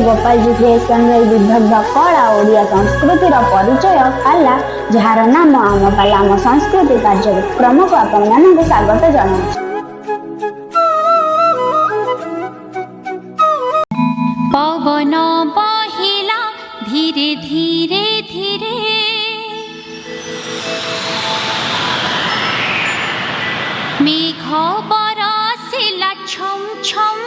Gopal ji creation Vidagdha कला ओडिया संस्कृतिर परिचय पाला जार नाम आम पाला आम संस्कृति कार्यक्रम को आपण मानक स्वागत जनाऊँ। पवन बहिला धीरे धीरे धीरे मेघ बरसिला छम छम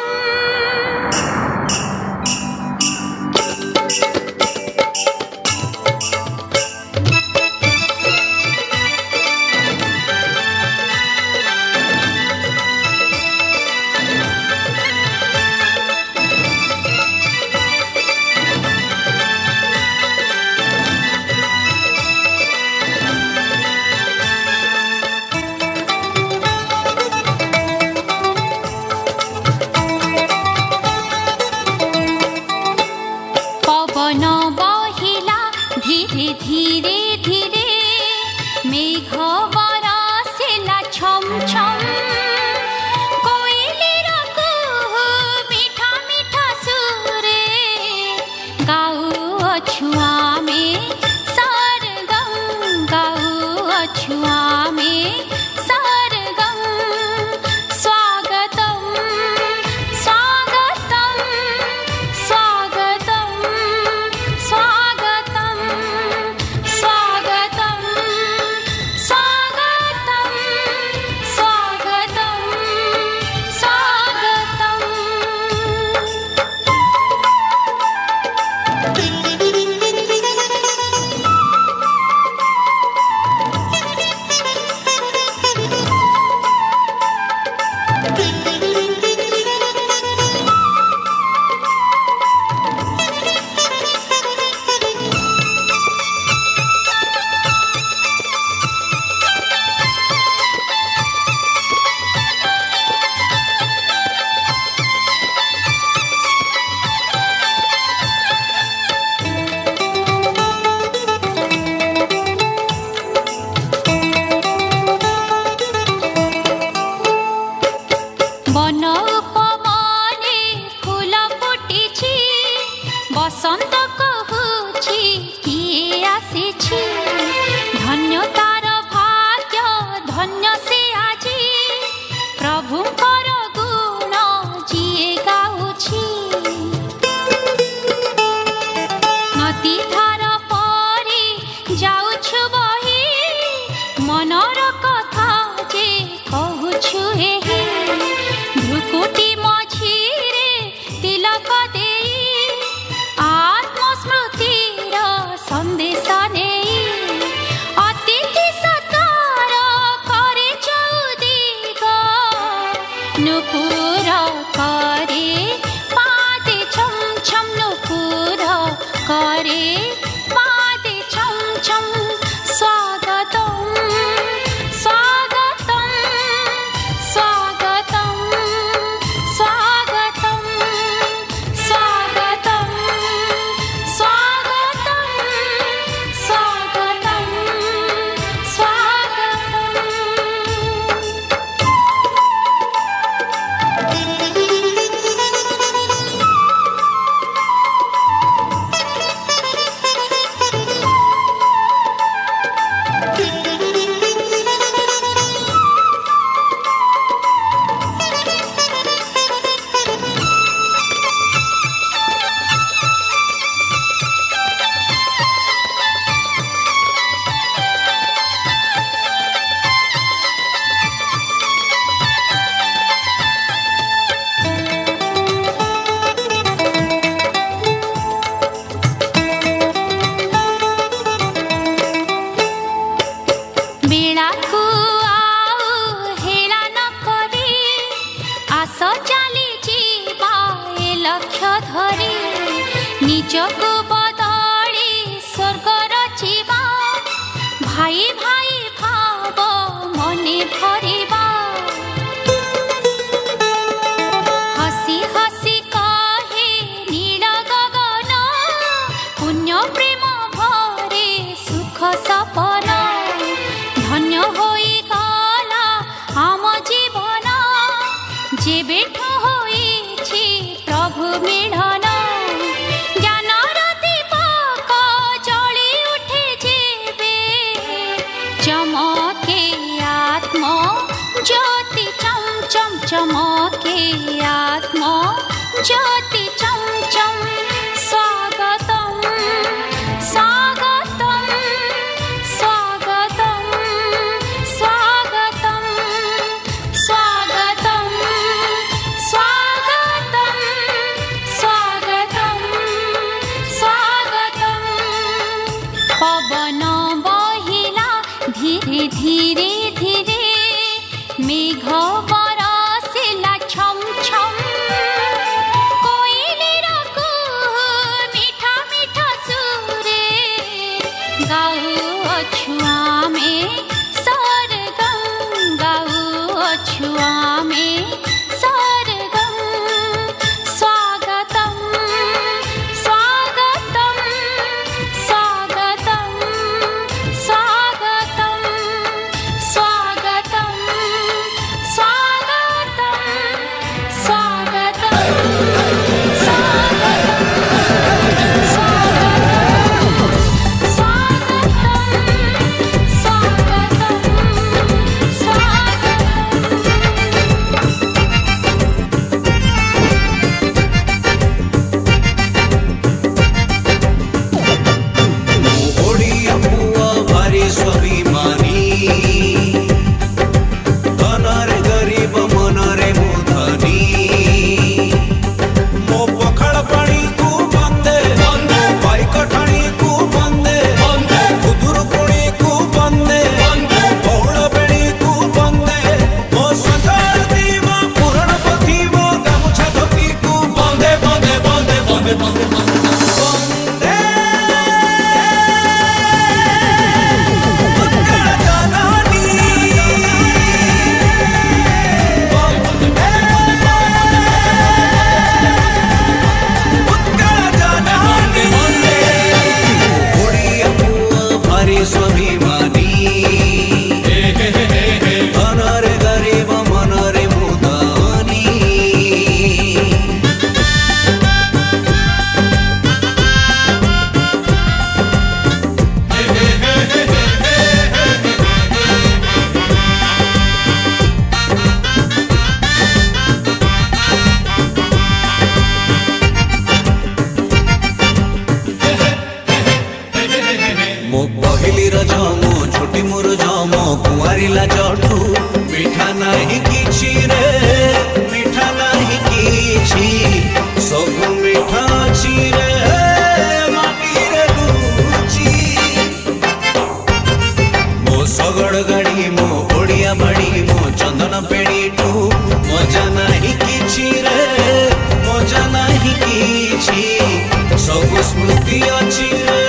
धीरे धीरे मेघ बरसिला छम छम कोइलीर कुहू मीठा मीठा सुरे गाउछु आमे सरगम गाउछु आमे सरगम स्वागतम स्वागतम स्वागतम स्वागतम स्वागतम स्वागतम स्वागतम स्वागतम। बन उपमने फूल फुटिछि बसंत कहुछि किए आसिछि धन्य तार भाग्य धन्य से आजी प्रभुंकर गुण जिए गाउछि नदी धार परी जाउछु बही मनर कथा जे कहुछु एही भ्रुकुटी मझिरे तिलक देई आत्मस्मृतिर संदेश नेई अतिथि सत्कार करे चौदिग नुपुर करे पादे छम छम नुपुर करे पादे छम छम स्वागतम स्वागतम स्वागतम स्वागतम स्वागतम स्वागतम स्वागतम स्वागतम। बेळाकू आउ हेला न करी आस चाली जीवा ए लक्ष्य धरी निजको बदली स्वर्ग रचिबा भाई भाई भाव मने भरिबा हसी हसी कहे नील गगन पुण्य प्रेम भरे सुख सपन धन्य होई गला आम जीवन जेबेठु होईछि प्रभु मिलन चमके आत्मा ज्योति चमचम स्वागतम स्वागतम स्वागतम स्वागतम स्वागतम स्वागतम स्वागतम स्वागतम पवन बहिला धीरे धीरे धीरे मेघ बरसिला छम छम कोइलीर कुहू मीठा मीठा सुरे गाउअछु आमे सरगम गाउअछु आमे सरगम स्वागतम स्वागतम स्वागतम स्वागतम स्वागतम स्वागतम ओडिया पुआ भारी स्वाभिमानी धनरे गरीब मनरे मुधनी मो पखाड़ पानी को बंदे बंदे बाइक ठाणी को बंदे बंदे खुदुरकुणी को बंदे बंदे बहुल बेड़ी को बंदे मो संसार दीवा पुराण पथी मो गामुछा धोती को बंदे बंदे बंदे बंदे बंदे बंदे स्वाभिमानी धनरे गरीब मनरे मुदानी मो पहली रज मो छोटी मोर जम कुआरिला जठू मिठा नहीं किछि रे मिठा नहीं किछि सब मिठा अछि रे माटी रे लुची मो सगड़ गाड़ी मो ओडिया बाड़ी मो चंदन पेड़ी टू मजा नहीं किछि रे मजा नहीं किछि सब स्मृति अछि रे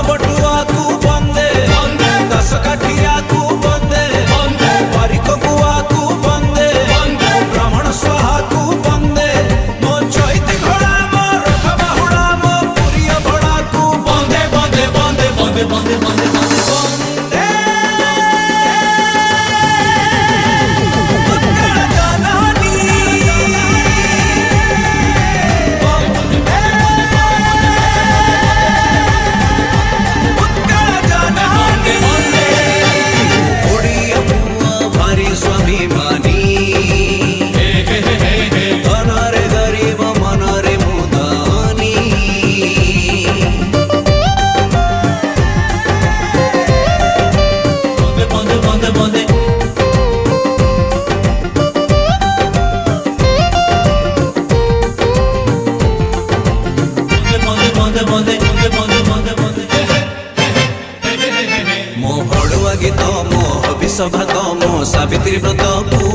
बटुआ को बंदे बंदे दस काठिया को बंदे बंदे बारिक बुआ को बंदे बंदे ब्राह्मण स्वाहा को बंदे मो चैती घोड़ा मो रथ बाहुड़ा मो पुरिया भड़ा को बंदे बंदे बंदे बंदे बंदे बंदे बंदे स्वाभिमानी धनरे गरीब मनरे मुदानी बंदे बंदे बंदे बंदे बंदे बंदे बंदे मो हड़ुआ गीत मो हबिसभात मो सावित्री व्रत को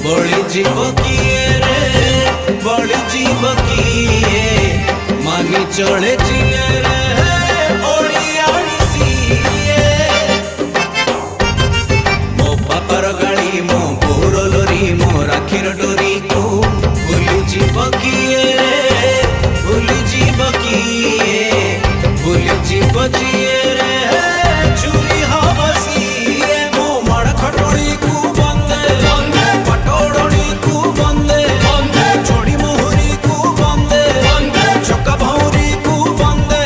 बड़ी जीव किए रे बड़ी जीव किए मानी चढ़े जिए रे ओडियाड़ी सीए मो पापर गाड़ी मो बोर लोरी मो राखीर डोरी को भूली जीव किए रे भूली जीव किए भूली जीव जिए रे चूरी हबसी मो मड़ खटोड़ी को बंदे बंदे पटोड़ी को बंदे बंदे छोड़ी मोहरी को बंदे बंदे चका भौरी को बंदे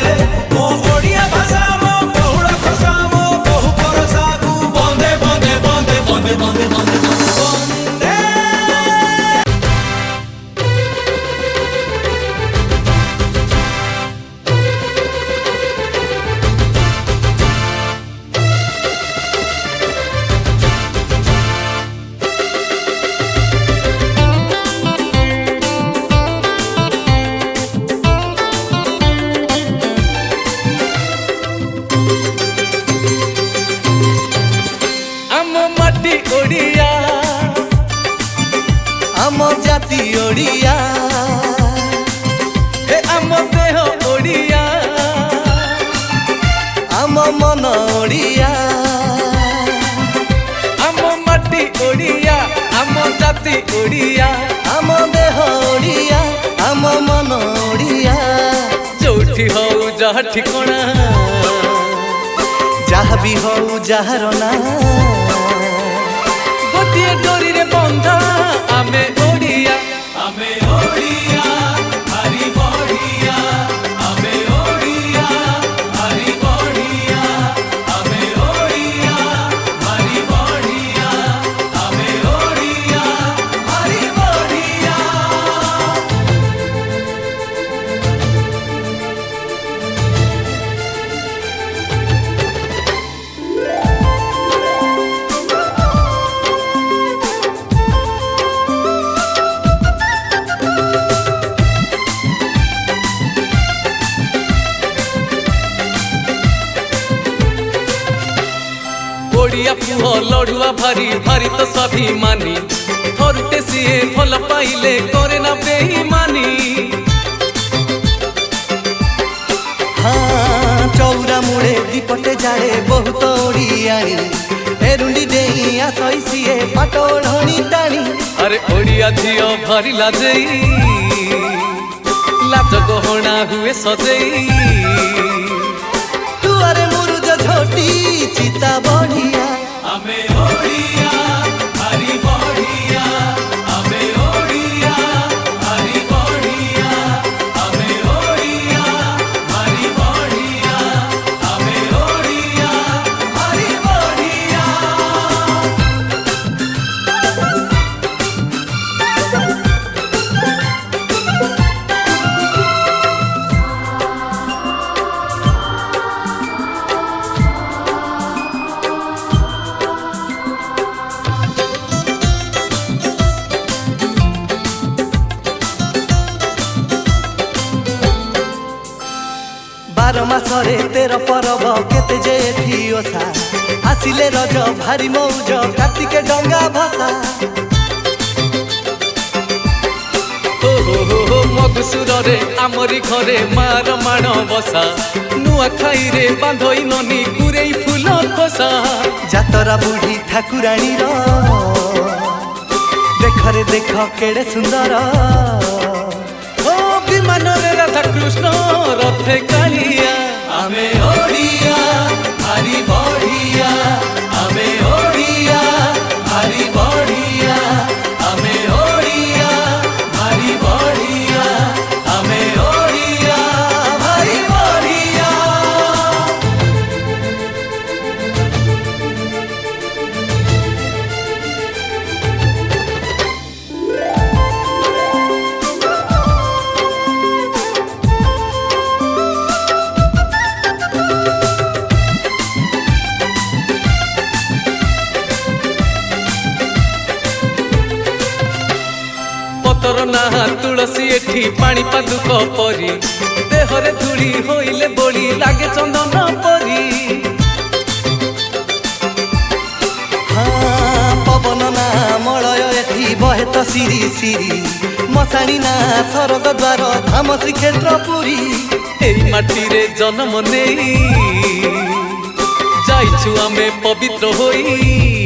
माटी ओडिया हे आम देह ओडिया आम मन ओडिया आम माटी ओडिया आम जाति ओडिया आम देह ओडिया आम मन ओडिया जोठी हऊ जहा ठिकणा जहा भी हऊ जहार ना गोटे डोरी रे बंधा आमे ओडिया हरी बढ़िया आमे ओडिया हरी बढ़िया आमे ओडिया हरी बढ़िया आमे ओडिया हरी बढ़िया। ओडिया पुह लड़ुआ भारी भारी तो स्वाभिमानी थरुटे सीए फल पाइले करे ना बेईमानी हाँ चौरा मुड़े दीपटे जाए बहुत ओडियाणी एरुंडी डेई आसई सीए पाटोढ़णी टाणी अरे ओडिया झियो भारी लाजेई लाज गहना हुए सजेई तुआरे मुरुज झोटी चिता बढ़िया आमे ओडिया हरी बढ़िया आमे ओडिया हरी बढ़िया आमे ओडिया हरी बढ़िया आमे ओडिया हरी बढ़िया। बार मासरे 13 परब केते जे एठी ओसा आसिले रज भारी मौज कार्तिके डंगा भसा हो हो हो मधुसुर रे आमरी घरे मार माण बसा नुआ खाई रे बांधई ननी कुरेई फूल खोसा जातरा बुढ़ी ठाकुराणी रो देखरे देख केड़े सुंदर ओ विमान रे राधा कृष्ण रथे कालिया आमे ओडिया हरी बढ़िया आमे ओडिया हरी बढ़िया आमे ओडिया हरी बढ़िया आमे ओडिया हरी बढ़िया। पतर ना तुलसी एठी पानी पादुक परी देहरे धूली होइले बोली लागे चंदन परी हाँ पवन ना मलय एठी बहे तो सिरी सिरी मशाणी ना सरग द्वार धाम श्रीक्षेत्र पुरी एई माटी रे जन्म नेई जाइछु आमे पवित्र होई